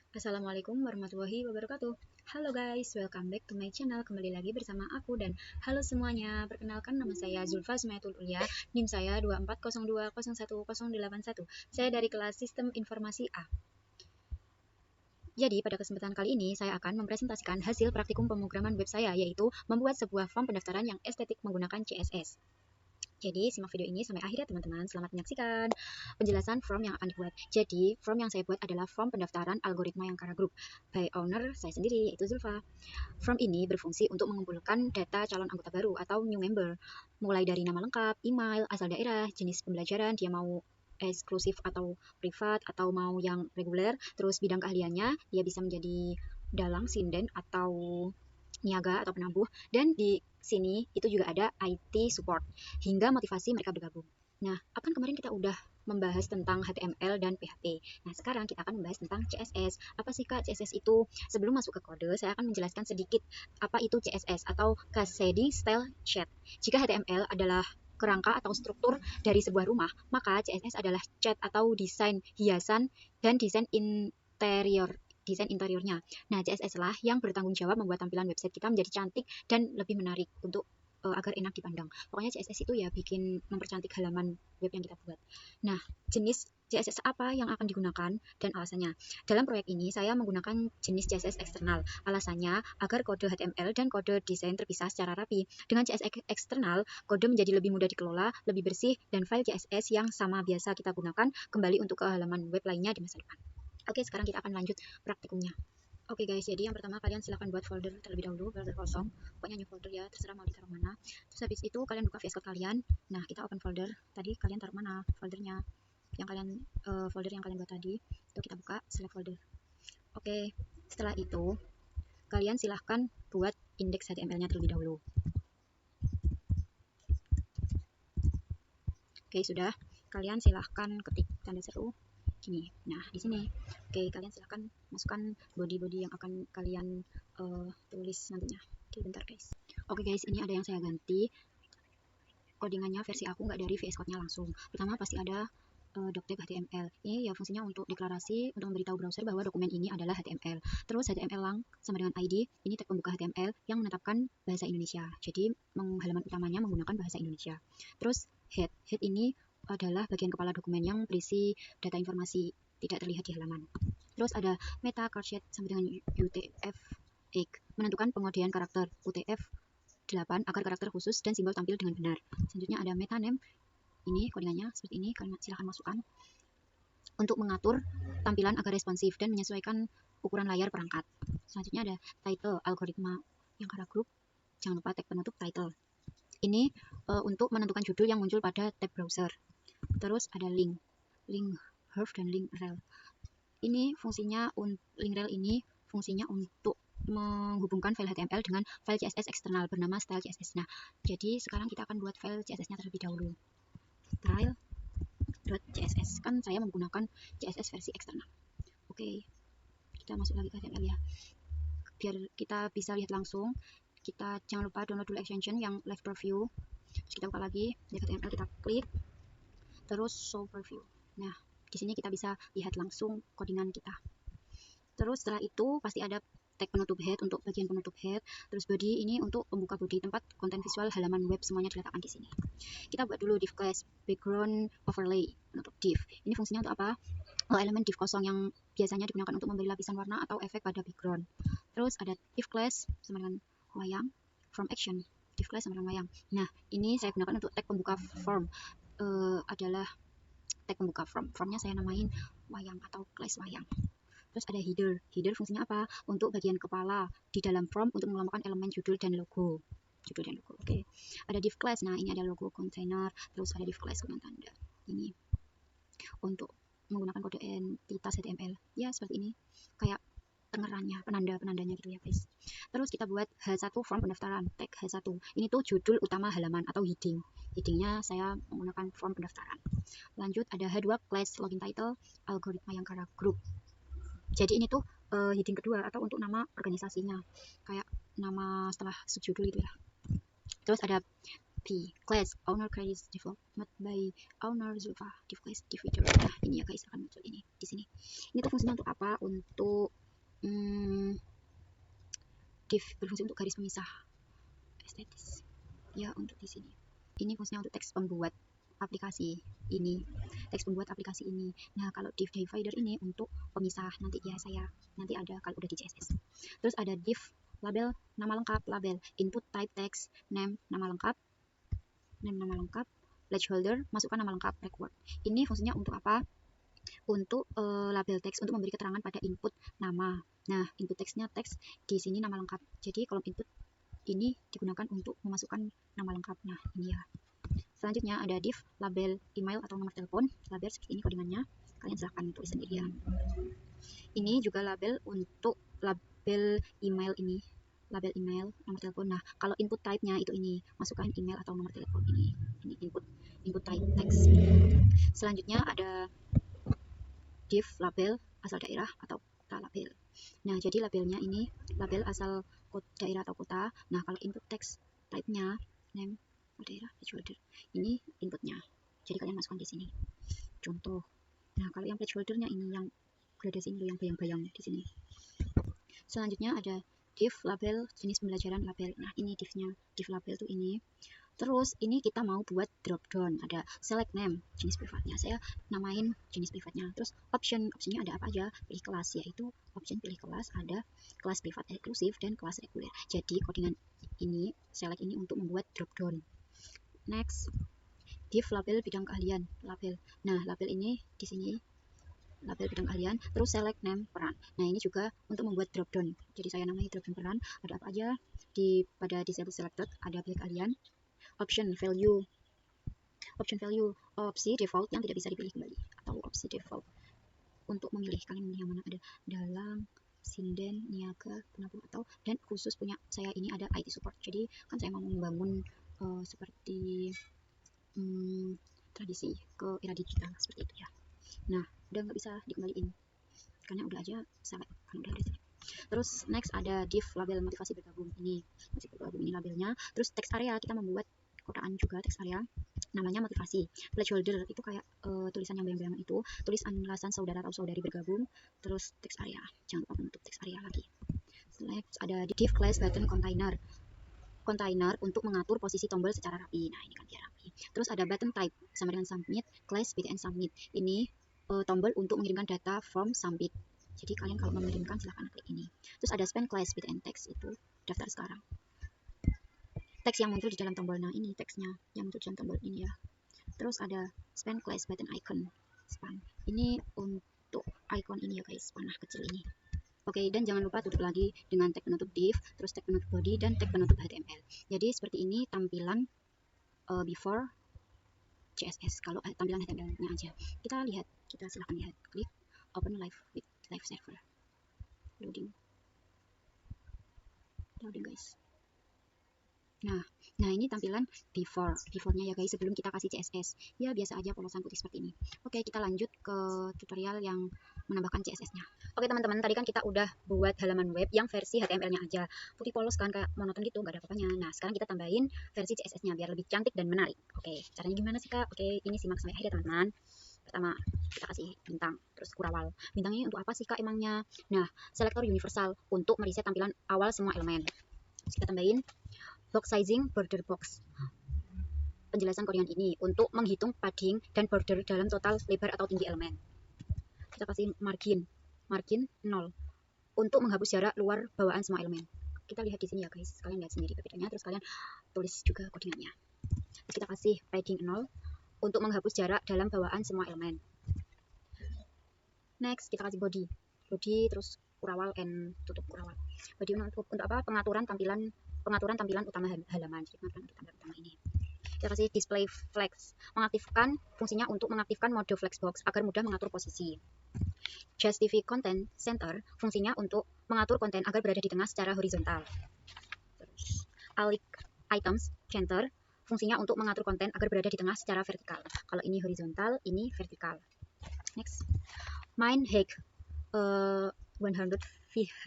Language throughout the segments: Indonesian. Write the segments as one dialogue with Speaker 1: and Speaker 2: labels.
Speaker 1: Assalamualaikum warahmatullahi wabarakatuh. Halo guys, welcome back to my channel. Kembali lagi bersama aku dan halo semuanya. Perkenalkan, nama saya Zulfa Sumayatul Ulia. NIM saya 2402011081. Saya dari kelas Sistem Informasi A. Jadi pada kesempatan kali ini saya akan mempresentasikan hasil praktikum pemrograman web saya, yaitu membuat sebuah form pendaftaran yang estetik menggunakan CSS. Jadi simak video ini sampai akhir ya teman-teman. Selamat menyaksikan penjelasan form yang akan dibuat. Jadi form yang saya buat adalah form pendaftaran algoritma Yangkara Group by owner saya sendiri, yaitu Zulfa. Form ini berfungsi untuk mengumpulkan data calon anggota baru atau new member, mulai dari nama lengkap, email, asal daerah, jenis pembelajaran, dia mau eksklusif atau privat atau mau yang reguler, terus bidang keahliannya dia bisa menjadi dalang, sinden, atau niaga atau penabuh, dan di sini itu juga ada IT support hingga motivasi mereka bergabung. Nah, kan kemarin kita udah membahas tentang HTML dan PHP. Nah, sekarang kita akan membahas tentang CSS. Apa sih Kak CSS itu? Sebelum masuk ke kode, saya akan menjelaskan sedikit apa itu CSS atau Cascading Style Sheet. Jika HTML adalah kerangka atau struktur dari sebuah rumah, maka CSS adalah cat atau desain hiasan dan desain interiornya. Nah, CSS lah yang bertanggung jawab membuat tampilan website kita menjadi cantik dan lebih menarik untuk agar enak dipandang. Pokoknya CSS itu ya bikin mempercantik halaman web yang kita buat. Nah, jenis CSS apa yang akan digunakan dan alasannya. Dalam proyek ini saya menggunakan jenis CSS eksternal. Alasannya agar kode HTML dan kode desain terpisah secara rapi. Dengan CSS eksternal, kode menjadi lebih mudah dikelola, lebih bersih, dan file CSS yang sama biasa kita gunakan kembali untuk ke halaman web lainnya di masa depan. Oke, sekarang kita akan lanjut praktikumnya. Oke guys, jadi yang pertama kalian silahkan buat folder terlebih dahulu, folder kosong. Pokoknya new folder ya, terserah mau ditaruh mana. Terus habis itu kalian buka VS Code kalian. Nah, kita open folder. Tadi kalian taruh mana foldernya? Yang kalian folder yang kalian buat tadi. Itu kita buka select folder. Oke, setelah itu kalian silahkan buat indeks HTML-nya terlebih dahulu. Oke, sudah. Kalian silahkan ketik tanda seru gini. Nah, di sini. Oke, kalian silahkan masukkan body-body yang akan kalian tulis nantinya. Oke, bentar guys. Oke guys, ini ada yang saya ganti. Codingannya versi aku nggak dari VS Code-nya langsung. Pertama pasti ada doctype HTML. Ini ya fungsinya untuk deklarasi, untuk memberitahu browser bahwa dokumen ini adalah HTML. Terus HTML lang sama dengan ID, ini tag pembuka HTML yang menetapkan bahasa Indonesia. Jadi halaman utamanya menggunakan bahasa Indonesia. Terus head ini adalah bagian kepala dokumen yang berisi data informasi tidak terlihat di halaman. Terus ada meta card sampai dengan UTF-8 menentukan pengodean karakter UTF-8 agar karakter khusus dan simbol tampil dengan benar. Selanjutnya ada meta name, ini codingannya seperti ini, kalian silahkan masukkan untuk mengatur tampilan agar responsif dan menyesuaikan ukuran layar perangkat. Selanjutnya ada title algoritma Yangkara Group, jangan lupa tag penutup title. Ini untuk menentukan judul yang muncul pada tab browser. Terus ada link href dan link rel. Ini fungsinya link rel ini fungsinya untuk menghubungkan file HTML dengan file CSS eksternal bernama style CSS. Nah, jadi sekarang kita akan buat file CSS-nya terlebih dahulu. Style.css, kan saya menggunakan CSS versi eksternal. Oke, kita masuk lagi ke HTML ya. Biar kita bisa lihat langsung, kita jangan lupa download dulu extension yang live preview. Terus kita buka lagi di HTML, kita klik, terus show preview. Nah, di sini kita bisa lihat langsung codingan kita. Terus setelah itu pasti ada tag penutup head untuk bagian penutup head, terus body ini untuk pembuka body, tempat konten visual halaman web semuanya diletakkan di sini. Kita buat dulu div class background overlay penutup div. Ini fungsinya untuk apa? Elemen div kosong yang biasanya digunakan untuk memberi lapisan warna atau efek pada background. Terus ada div class sama dengan wayang, from action, div class sama dengan wayang. Nah, ini saya gunakan untuk tag pembuka form. Adalah tag pembuka formnya saya namain wayang atau class wayang. Terus ada header fungsinya apa? Untuk bagian kepala di dalam form untuk mengelompokkan elemen judul dan logo. Oke. Ada div class, nah ini ada logo container, terus ada div class dengan tanda ini untuk menggunakan kode entitas HTML ya, seperti ini, kayak tengerannya, penandanya gitu ya guys. Terus kita buat H1 form pendaftaran, tag H1 ini tuh judul utama halaman atau headingnya saya menggunakan form pendaftaran. Lanjut ada H2 class login title algoritma Yangkara Group. Jadi ini tuh heading kedua atau untuk nama organisasinya, kayak nama setelah subjudul itu ya. Terus ada P class owner credits development by owner Zulfa div class div feature. Nah, ini ya guys akan muncul ini di sini. Ini tuh fungsinya untuk apa? Untuk div berfungsi untuk garis pemisah estetis ya. Untuk di sini ini fungsinya untuk teks pembuat aplikasi ini, Nah, kalau div divider ini untuk pemisah nanti ya, nanti ada kalau udah di CSS. Terus ada div label nama lengkap, label input type text name nama lengkap, placeholder masukkan nama lengkap, record. Ini fungsinya untuk apa? Untuk label teks, untuk memberi keterangan pada input nama. Nah, input teksnya teks, di sini nama lengkap. Jadi kolom input ini digunakan untuk memasukkan nama lengkap. Nah, ini ya. Selanjutnya ada div label email atau nomor telepon, label seperti ini codingannya, kalian silahkan tulis sendiri ya. Ini juga label untuk label email ini, label email, nomor telepon. Nah, kalau input type-nya itu ini, masukkan email atau nomor telepon ini input type text. Selanjutnya ada div label asal daerah atau kota label. Nah, jadi labelnya ini label asal daerah atau kota. Nah, kalau input text type-nya name daerah, placeholder, ini inputnya. Jadi kalian masukkan di sini. Contoh. Nah, kalau yang placeholder-nya ini yang gradasi ini yang bayang-bayang di sini. Selanjutnya ada div label jenis pembelajaran label. Nah, ini divnya, div label tuh ini. Terus ini kita mau buat drop down, ada select name, jenis privatnya, saya namain jenis privatnya. Terus optionnya ada apa aja? Pilih kelas, yaitu option pilih kelas, ada kelas privat eksklusif dan kelas reguler. Jadi codingan ini select ini untuk membuat drop down. Next, div label bidang keahlian, label. Nah, label ini di sini label bidang keahlian, terus select name peran. Nah, ini juga untuk membuat drop down. Jadi saya namai drop down peran, ada apa aja? Pada disable selected ada pilih keahlian, option value, opsi default yang tidak bisa dipilih kembali, atau opsi default untuk memilih, kalian memilih yang mana, ada dalang, sinden, niaga, penabung, atau dan khusus punya saya ini ada IT support. Jadi kan saya mau membangun seperti tradisi ke era digital seperti itu ya. Nah, udah nggak bisa dikembaliin karena udah aja sampai kan udah selesai. Terus next ada div label motivasi bergabung ini labelnya. Terus text area kita membuat kotaan juga, text area namanya motivasi. Placeholder itu kayak tulisan yang bayang-bayang itu, tulis alasan saudara atau saudari bergabung. Terus text area, jangan lupa menutup text area lagi. Next ada div class button container untuk mengatur posisi tombol secara rapi. Nah, ini kan biar rapi. Terus ada button type sama dengan submit, class btn submit. Ini tombol untuk mengirimkan data form submit. Jadi kalian kalau mengirimkan silahkan klik ini. Terus ada span class btn text, itu daftar sekarang. Teks yang muncul di dalam tombol. Nah, ini teksnya yang muncul di dalam tombol ini ya. Terus ada span class button icon span. Ini untuk icon ini ya guys, panah kecil ini. Oke, dan jangan lupa tutup lagi dengan tag penutup div, terus tag penutup body, dan tag penutup HTML. Jadi seperti ini tampilan before CSS. Kalau tampilan HTML-nya aja, kita silahkan lihat. Klik open live with live server. Loading guys. Nah ini tampilan before-nya ya guys, sebelum kita kasih CSS. Ya biasa aja polosan putih seperti ini. Oke, kita lanjut ke tutorial yang menambahkan CSS-nya. Oke teman-teman, tadi kan kita udah buat halaman web yang versi HTML-nya aja. Putih polos kan, kayak monoton gitu, nggak ada apa-apanya. Nah, sekarang kita tambahin versi CSS-nya biar lebih cantik dan menarik. Oke, caranya gimana sih Kak? Oke, ini simak sampai akhir ya teman-teman. Pertama, kita kasih bintang, terus kurawal. Bintang ini untuk apa sih Kak emangnya? Nah, selektor universal untuk mereset tampilan awal semua elemen. Terus kita tambahin box sizing border box. Penjelasan codingan ini untuk menghitung padding dan border dalam total lebar atau tinggi elemen. Kita kasih margin 0 untuk menghapus jarak luar bawaan semua elemen. Kita lihat di sini ya guys, kalian lihat sendiri perbedaannya, terus kalian tulis juga codingannya. Terus kita kasih padding 0 untuk menghapus jarak dalam bawaan semua elemen. Next kita kasih body terus kurawal and tutup kurawal. Body untuk apa? Pengaturan tampilan utama halaman. Jadi pengaturan utama ini. Kita kasih display flex, mengaktifkan fungsinya untuk mengaktifkan mode flexbox agar mudah mengatur posisi. Justify content center, fungsinya untuk mengatur konten agar berada di tengah secara horizontal. Terus alic items center, fungsinya untuk mengatur konten agar berada di tengah secara vertikal. Kalau ini horizontal, ini vertikal. Next, main hack 100 VH.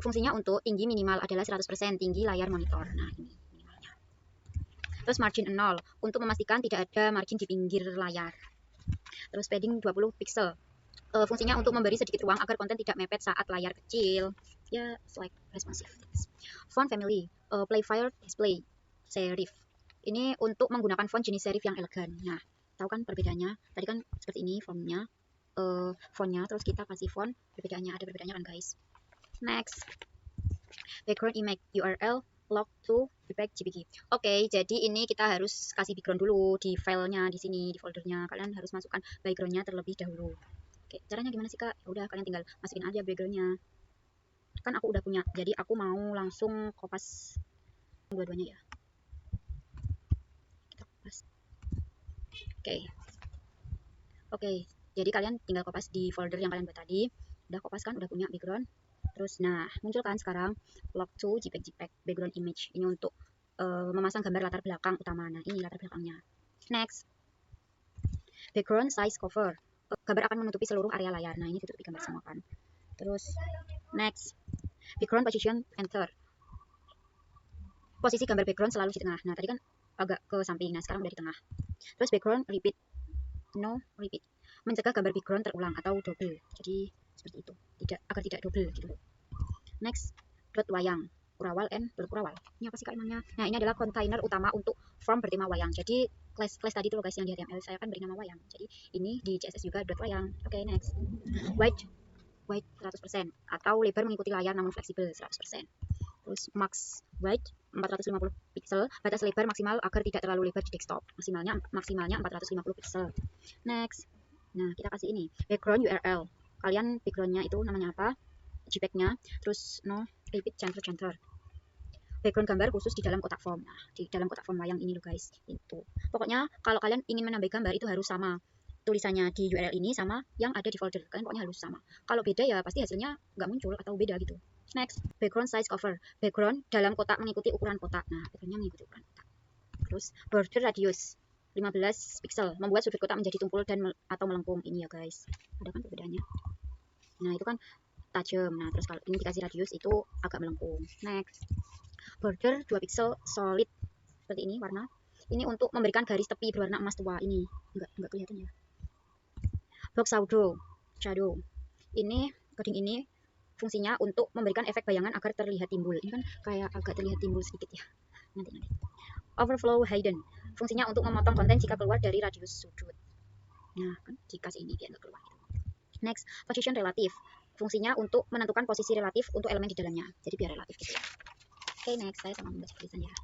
Speaker 1: Fungsinya untuk tinggi minimal adalah 100% tinggi layar monitor. Nah, ini minimalnya. Terus margin 0 untuk memastikan tidak ada margin di pinggir layar. Terus padding 20 pixel Fungsinya untuk memberi sedikit ruang agar konten tidak mepet saat layar kecil. Ya, select responsive. Font family, Playfire display serif. Ini untuk menggunakan font jenis serif yang elegan. Nah, tahu kan perbedaannya? Tadi kan seperti ini fontnya, terus kita kasih font, ada perbedaannya kan guys. Next, background image URL log to jpeg. Oke, jadi ini kita harus kasih background dulu di filenya di sini di foldernya. Kalian harus masukkan backgroundnya terlebih dahulu. Oke, caranya gimana sih kak? Ya udah, kalian tinggal masukin aja backgroundnya. Kan aku udah punya, jadi aku mau langsung kopas dua-duanya ya. Kita kopas. Oke, jadi kalian tinggal kopas di folder yang kalian buat tadi. Udah kopas kan, udah punya background. Terus, nah, muncul kan sekarang log to jpeg background image. Ini untuk memasang gambar latar belakang utama. Nah, ini latar belakangnya. Next, background size cover. Gambar akan menutupi seluruh area layar. Nah, ini ditutupi gambar semua kan. Terus, next, background position enter. Posisi gambar background selalu di tengah. Nah, tadi kan agak ke samping. Nah, sekarang udah di tengah. Terus background repeat. No repeat. Mencegah gambar background terulang atau double. Jadi seperti itu. Agar tidak double gitu. Next, dot wayang. Urawal and dot urawal. Ini apa sih kak namanya? Nah, ini adalah kontainer utama untuk form bertema wayang. Jadi class tadi tuh guys yang di HTML saya kan beri nama wayang. Jadi ini di CSS juga dot wayang. Oke, next. Width 100% atau lebar mengikuti layar namun fleksibel 100%. Terus max width 450 pixel, batas lebar maksimal agar tidak terlalu lebar di desktop. Maksimalnya 450 pixel. Next. Nah, kita kasih ini background URL. Kalian backgroundnya itu namanya apa? JPEG-nya. Terus no repeat center. Background gambar khusus di dalam kotak form. Nah, di dalam kotak form wayang ini loh guys. Itu. Pokoknya kalau kalian ingin menambah gambar itu harus sama tulisannya di URL ini sama yang ada di folder. Kalian pokoknya harus sama. Kalau beda ya pasti hasilnya nggak muncul atau beda gitu. Next, background size cover. Background dalam kotak mengikuti ukuran kotak. Nah, backgroundnya mengikuti ukuran kotak. Terus border radius 15 pixel. Membuat sudut kotak menjadi tumpul dan atau melengkung. Ini ya guys. Ada kan perbedaannya? Nah, itu kan tajam. Nah, terus kalau ini dikasih radius itu agak melengkung. Next, border 2 pixel solid seperti ini warna. Ini untuk memberikan garis tepi berwarna emas tua. Ini enggak kelihatan ya. Box shadow. Ini coding ini fungsinya untuk memberikan efek bayangan agar terlihat timbul. Ini kan kayak agak terlihat timbul sedikit ya. Nanti. Overflow hidden. Fungsinya untuk memotong konten jika keluar dari radius sudut. Nah, kan dikasih ini biar nggak keluar. Next, position relatif. Fungsinya untuk menentukan posisi relatif untuk elemen di dalamnya. Jadi biar relatif gitu ya. Oke, next saya sama membaca tulisan ya.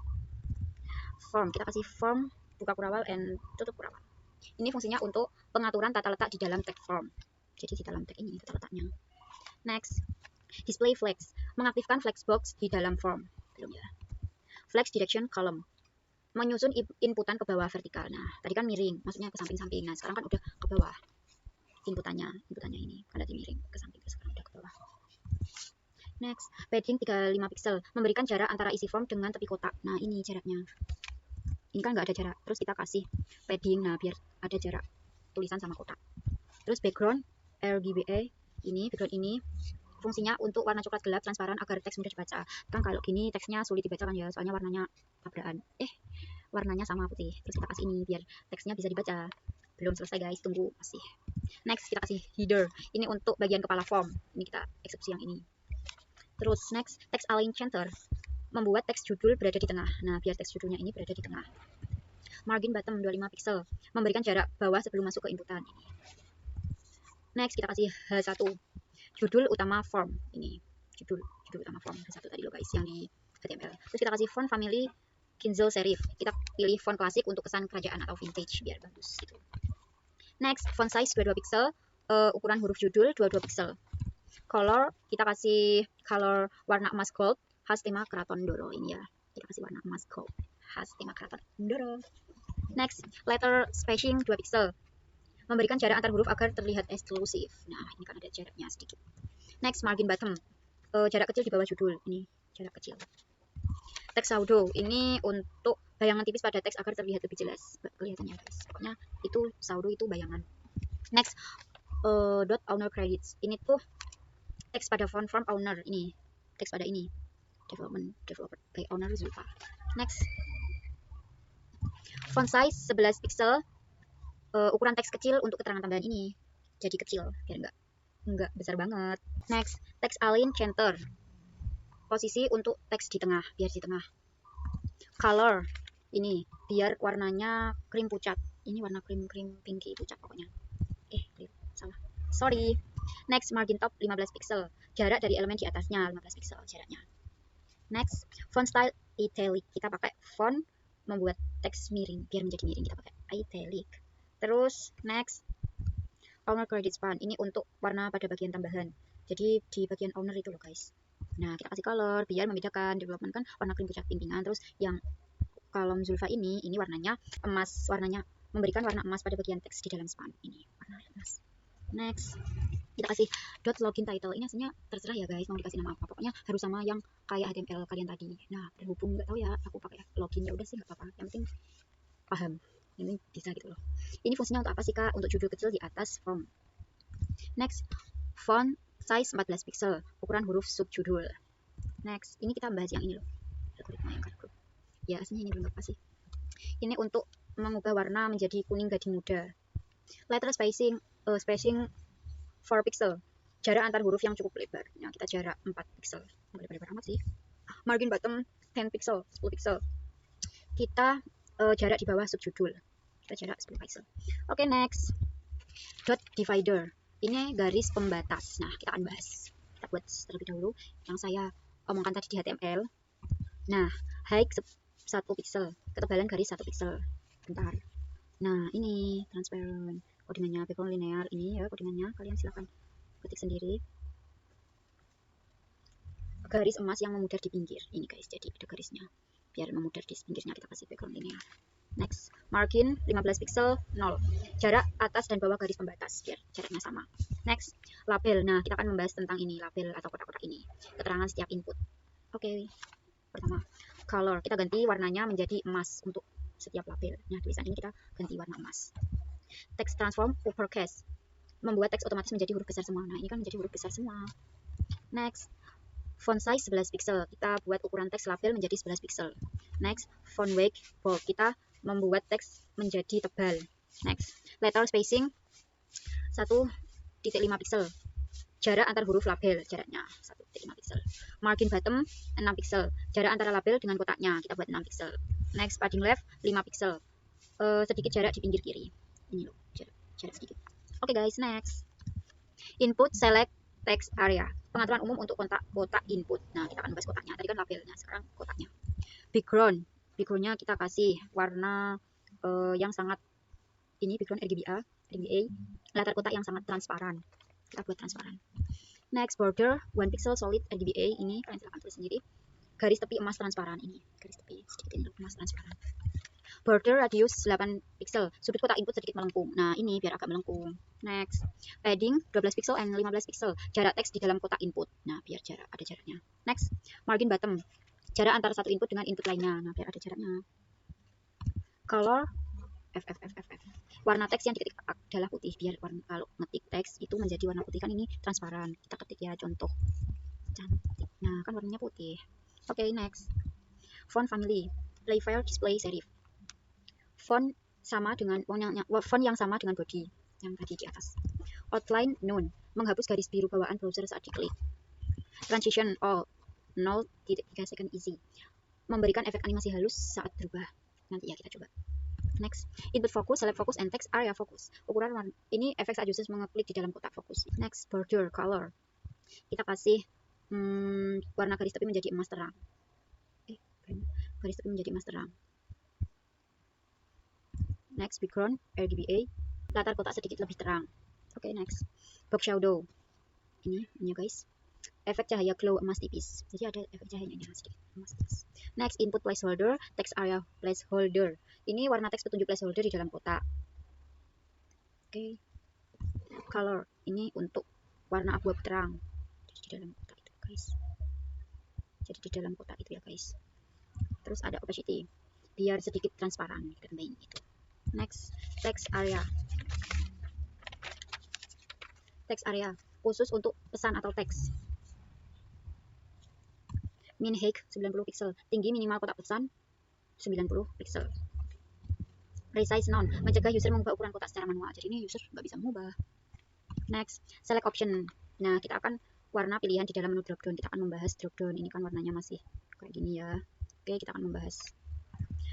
Speaker 1: Form, kita kasih form buka kurawal and tutup kurawal. Ini fungsinya untuk pengaturan tata letak di dalam tag form. Jadi di dalam tag ini tata letaknya. Next, display flex, mengaktifkan flexbox di dalam form. Belum ya. Flex direction column, menyusun inputan ke bawah vertikal. Nah, tadi kan miring, maksudnya ke samping-samping. Nah, sekarang kan udah ke bawah. Inputannya ini kan tadi miring ke samping, sekarang udah ke bawah. Next, padding 35 pixel, memberikan jarak antara isi form dengan tepi kotak. Nah, ini jaraknya. Ini kan nggak ada jarak. Terus kita kasih padding, nah biar ada jarak tulisan sama kotak. Terus background RGBA, ini background ini fungsinya untuk warna coklat gelap transparan agar teks mudah dibaca. Kan kalau gini teksnya sulit dibaca kan ya, soalnya warnanya tabrakan. Warnanya sama putih. Terus kita kasih ini biar teksnya bisa dibaca. Belum selesai guys, tunggu masih. Next kita kasih header. Ini untuk bagian kepala form. Ini kita eksekusi yang ini. Terus next, text align center, membuat teks judul berada di tengah. Nah, biar teks judulnya ini berada di tengah. Margin bottom 25 pixel, memberikan jarak bawah sebelum masuk ke inputan. Next, kita kasih H1, judul utama form. Ini judul utama form H1 tadi loh guys, yang di HTML. Terus kita kasih font family Kinzel serif. Kita pilih font klasik untuk kesan kerajaan atau vintage biar bagus gitu. Next, font size 22 pixel, ukuran huruf judul 22 pixel. Color, kita kasih color warna emas gold, khas tema Keraton Ndoro ini ya. Kita kasih warna emas gold, khas tema Keraton Ndoro. Next, letter spacing 2 pixel, memberikan jarak antar huruf agar terlihat eksklusif. Nah, ini kan ada jaraknya sedikit. Next, margin bottom, jarak kecil di bawah judul, ini jarak kecil. Text pseudo, ini untuk bayangan tipis pada teks agar terlihat lebih jelas. Kelihatannya guys, pokoknya itu pseudo itu bayangan. Next, dot owner credits, ini tuh teks pada font owner, ini teks pada ini developer by owner Zulfa. Next, font size 11 pixel, ukuran teks kecil untuk keterangan tambahan ini. jadi kecil biar nggak besar banget. Next, text align center. Posisi untuk teks di tengah, biar di tengah. Color, ini biar warnanya krim pucat. Ini warna krim pinky pucat pokoknya. Salah. Sorry. Next, margin top 15 pixel. Jarak dari elemen di atasnya 15 pixel jaraknya. Next, font style italic. Kita pakai font membuat teks miring, biar menjadi miring kita pakai italic. Terus next, owner credit span. Ini untuk warna pada bagian tambahan. Jadi di bagian owner itu loh guys. Nah, kita kasih color biar membedakan. Development kan warna krim pucat pimpingan. Terus yang kolom Zulfa ini warnanya emas. Warnanya memberikan warna emas pada bagian teks di dalam span. Ini warna emas. Next, kita kasih dot login title. Ini aslinya terserah ya guys mau dikasih nama apa. Pokoknya harus sama yang kayak HTML kalian tadi. Nah, berhubung nggak tahu ya, aku pakai login ya udah sih nggak apa-apa. Yang penting paham. Ini bisa gitu loh. Ini fungsinya untuk apa sih kak? Untuk judul kecil di atas form. Next, font size 14 pixel, ukuran huruf subjudul. Next, ini kita bahas yang ini loh, algoritma yang group. Ya aslinya ini belum apa sih. Ini untuk mengubah warna menjadi kuning gading muda. Letter spacing 4 pixel, jarak antar huruf yang cukup lebar. Nah, kita jarak 4 pixel, nggak lebar-lebar amat sih. Margin bottom 10 pixel, 10 pixel. Kita jarak di bawah subjudul. Kita jarak 10 pixel. Oke, next. Dot divider. Ini garis pembatas. Nah, kita akan bahas. Kita buat terlebih dahulu yang saya omongkan tadi di HTML. Nah, height 1 pixel, ketebalan garis 1 pixel. Bentar. Nah, ini transparent. Codingannya background linear. Ini ya codingannya. Kalian silahkan ketik sendiri. Garis emas yang memudar di pinggir. Ini guys, jadi ada garisnya. Biar memudar di pinggirnya kita kasih background linear. Next, margin 15 pixel 0. Jarak atas dan bawah garis pembatas biar jaraknya sama. Next, label. Nah, kita akan membahas tentang ini, label atau kotak-kotak ini. Keterangan setiap input. Oke. Pertama, color. Kita ganti warnanya menjadi emas untuk setiap label. Nah, tulisan ini kita ganti warna emas. Text transform uppercase. Membuat teks otomatis menjadi huruf besar semua. Nah, ini kan menjadi huruf besar semua. Next, font size 11 pixel. Kita buat ukuran teks label menjadi 11 pixel. Next, font weight bold. Kita membuat teks menjadi tebal. Next, letter spacing 1.5 pixel. Jarak antar huruf label, jaraknya 1.5 pixel. Margin bottom 6 pixel. Jarak antara label dengan kotaknya kita buat 6 pixel. Next, padding left 5 pixel. Sedikit jarak di pinggir kiri. Ini loh, jarak sedikit. Oke guys, next. Input select text area. Pengaturan umum untuk kotak input. Nah, kita akan bahas kotaknya. Tadi kan labelnya, sekarang kotaknya. Background. Backgroundnya kita kasih warna yang sangat ini background RGBA. Latar kotak yang sangat transparan. Kita buat transparan. Next, border 1 pixel solid RGBA. Ini kalian silahkan tulis sendiri. Garis tepi emas transparan ini. Garis tepi sedikit ini emas transparan. Border radius 8 pixel. Sudut kotak input sedikit melengkung. Nah, ini biar agak melengkung. Next, padding 12 pixel and 15 pixel. Jarak teks di dalam kotak input. Nah, biar ada jaraknya. Next, margin bottom. Jarak antara satu input dengan input lainnya. Nah, biar ada jaraknya. Color FFFFF. Warna teks yang diketik adalah putih. Biar kalau ngetik teks itu menjadi warna putih. Kan ini transparan. Kita ketik ya contoh. Cantik. Nah, kan warnanya putih. Oke, next. Font family. Playfile display serif. Font yang sama dengan body yang tadi di atas. Outline none. Menghapus garis biru bawaan browser saat diklik. Transition all 0.3 second easy. Memberikan efek animasi halus saat berubah. Nanti ya kita coba. Next, input focus, select focus, and text area focus. Ukuran warna ini efek saat user mengeklik di dalam kotak fokus. Next, border color. Kita kasih warna garis tepi menjadi emas terang. Garis tepi menjadi emas terang. Next, background RGBA. Latar kotak sedikit lebih terang. Oke, next. Box shadow. Ini guys. Efek cahaya glow emas tipis. Jadi ada efek cahayanya sedikit emas tipis. Next, input placeholder, text area placeholder. Ini warna teks petunjuk placeholder di dalam kotak. Oke. Color. Ini untuk warna abu-abu terang. Jadi di dalam kotak itu, guys. Jadi di dalam kotak itu ya, guys. Terus ada opacity. Biar sedikit transparan. Kita tambahin itu. Next, text area. Text area khusus untuk pesan atau teks. Min height 90 pixel. Tinggi minimal kotak pesan 90 pixel. Resize none. Mencegah user mengubah ukuran kotak secara manual. Jadi ini user nggak bisa mengubah. Next, select option. Nah, kita akan warna pilihan di dalam menu drop down. Kita akan membahas drop down. Ini kan warnanya masih kayak gini ya. Oke, kita akan membahas.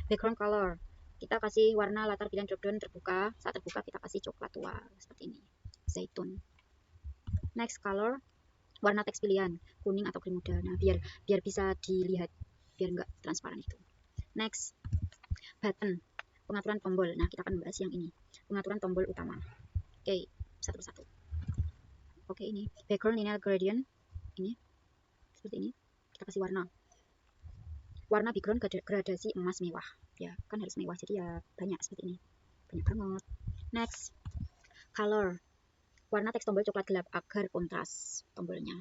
Speaker 1: Background color. Kita kasih warna latar pilihan drop down terbuka. Saat terbuka kita kasih coklat tua seperti ini. Zaitun. Next, color. Warna teks pilihan, kuning atau krim muda. Nah, biar bisa dilihat, biar enggak transparan itu. Next, button. Pengaturan tombol. Nah, kita akan membahas yang ini. Pengaturan tombol utama. Oke, satu persatu. Oke, ini background linear gradient. Ini seperti ini. Kita kasih warna. Warna background gradasi emas mewah. Ya, kan harus mewah, jadi ya banyak seperti ini. Banyak banget. Next, color. Warna teks tombol coklat gelap agar kontras tombolnya.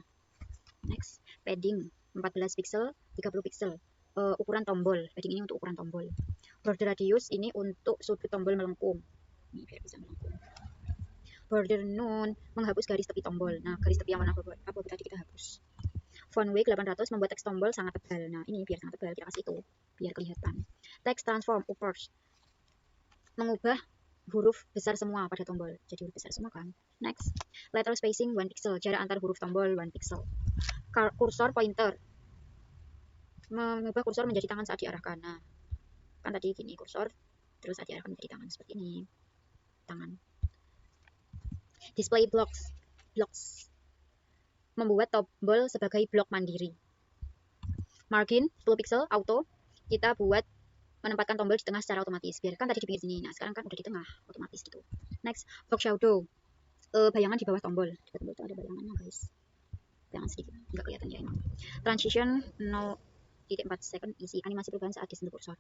Speaker 1: Next, padding 14 pixel, 30 pixel. Ukuran tombol. Padding ini untuk ukuran tombol. Border radius ini untuk sudut tombol melengkung. Ini biar bisa melengkung. Border none menghapus garis tepi tombol. Nah, garis tepi yang warna apa tadi kita hapus. Font weight 800 membuat teks tombol sangat tebal. Nah, ini biar sangat tebal kita kasih itu biar kelihatan. Text transform uppers. Mengubah huruf besar semua pada tombol. Jadi huruf besar semua kan. Next, letter spacing 1 pixel. Jarak antar huruf tombol 1 pixel. Kursor pointer. Mengubah kursor menjadi tangan saat diarahkan. Nah, kan tadi gini kursor, terus saat diarahkan menjadi tangan seperti ini. Tangan. Display blocks. Membuat tombol sebagai blok mandiri. Margin 10 pixel auto. Kita buat menempatkan tombol di tengah secara otomatis. Biarkan tadi di pinggir sini. Nah, sekarang kan udah di tengah otomatis gitu. Next, box shadow. Bayangan di bawah tombol. Di tombol itu ada bayangannya, guys. Bayangan sedikit, nggak kelihatan ya emang. Transition 0.4 second easy. Animasi perubahan saat disentuh kursor.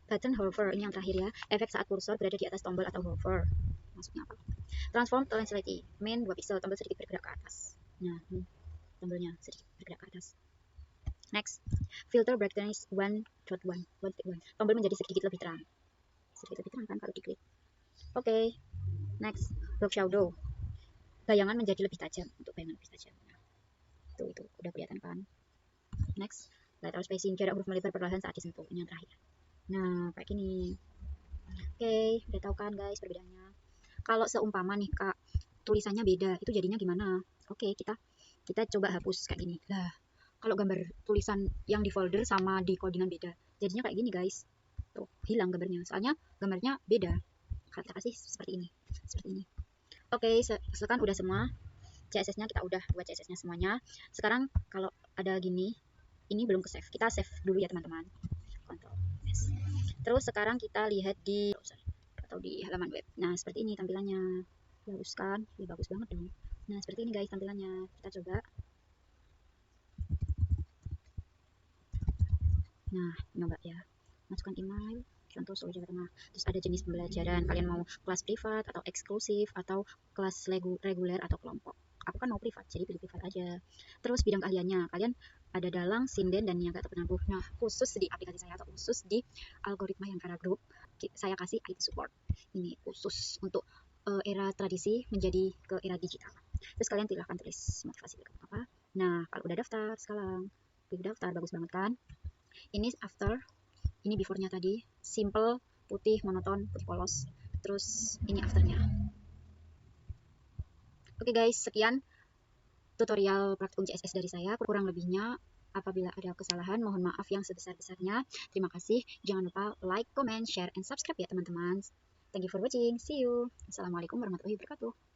Speaker 1: Button hover, ini yang terakhir ya. Efek saat kursor berada di atas tombol atau hover. Maksudnya apa? Transform translate. Main 2 pixel, tombol sedikit bergerak ke atas. Nah, ini tombolnya sedikit bergerak ke atas. Next, filter brightness 1.1. Tombol menjadi sedikit lebih terang. Sedikit lebih terang kan kalau diklik. Oke. Next, block shadow. Bayangan menjadi lebih tajam. Untuk bayangan lebih tajam. Nah, itu udah kelihatan kan. Next, letter spacing. Jarak huruf melebar perlahan saat disentuh. Ini yang terakhir. Nah, kayak gini. Oke, udah tahu kan guys perbedaannya. Kalau seumpama nih kak, tulisannya beda, itu jadinya gimana? Oke, kita coba hapus kayak gini. Lah, kalau gambar tulisan yang di folder sama di codingan beda, jadinya kayak gini guys. Tuh, hilang gambarnya. Soalnya gambarnya beda. Kita kasih seperti ini. Oke, sekarang udah semua. CSS-nya kita udah buat CSS-nya semuanya. Sekarang kalau ada gini, ini belum ke save. Kita save dulu ya teman-teman. Ctrl S. Terus sekarang kita lihat di browser atau di halaman web. Nah, seperti ini tampilannya. Bagus kan? Ya, bagus banget dong. Nah, seperti ini guys tampilannya. Kita coba. Nah, nyoba ya. Masukkan email, contoh Solo Jawa Tengah. Terus ada jenis pembelajaran. Kalian mau kelas privat atau eksklusif atau kelas reguler atau kelompok. Aku kan mau privat, jadi pilih privat aja. Terus bidang keahliannya. Kalian ada dalang, sinden, dan niaga atau penabuh. Nah, khusus di aplikasi saya atau khusus di algoritma yang Kara Group, saya kasih IT support. Ini khusus untuk era tradisi menjadi ke era digital. Terus kalian silahkan tulis motivasi apa. Nah, kalau udah daftar sekarang, pilih daftar, bagus banget kan? Ini after, ini before-nya tadi, simple, putih, monoton, putih polos. Terus ini afternya. Oke guys, sekian tutorial praktikum CSS dari saya. Kurang lebihnya, apabila ada kesalahan, mohon maaf yang sebesar-besarnya. Terima kasih. Jangan lupa like, comment, share, and subscribe ya teman-teman. Thank you for watching. See you. Assalamualaikum warahmatullahi wabarakatuh.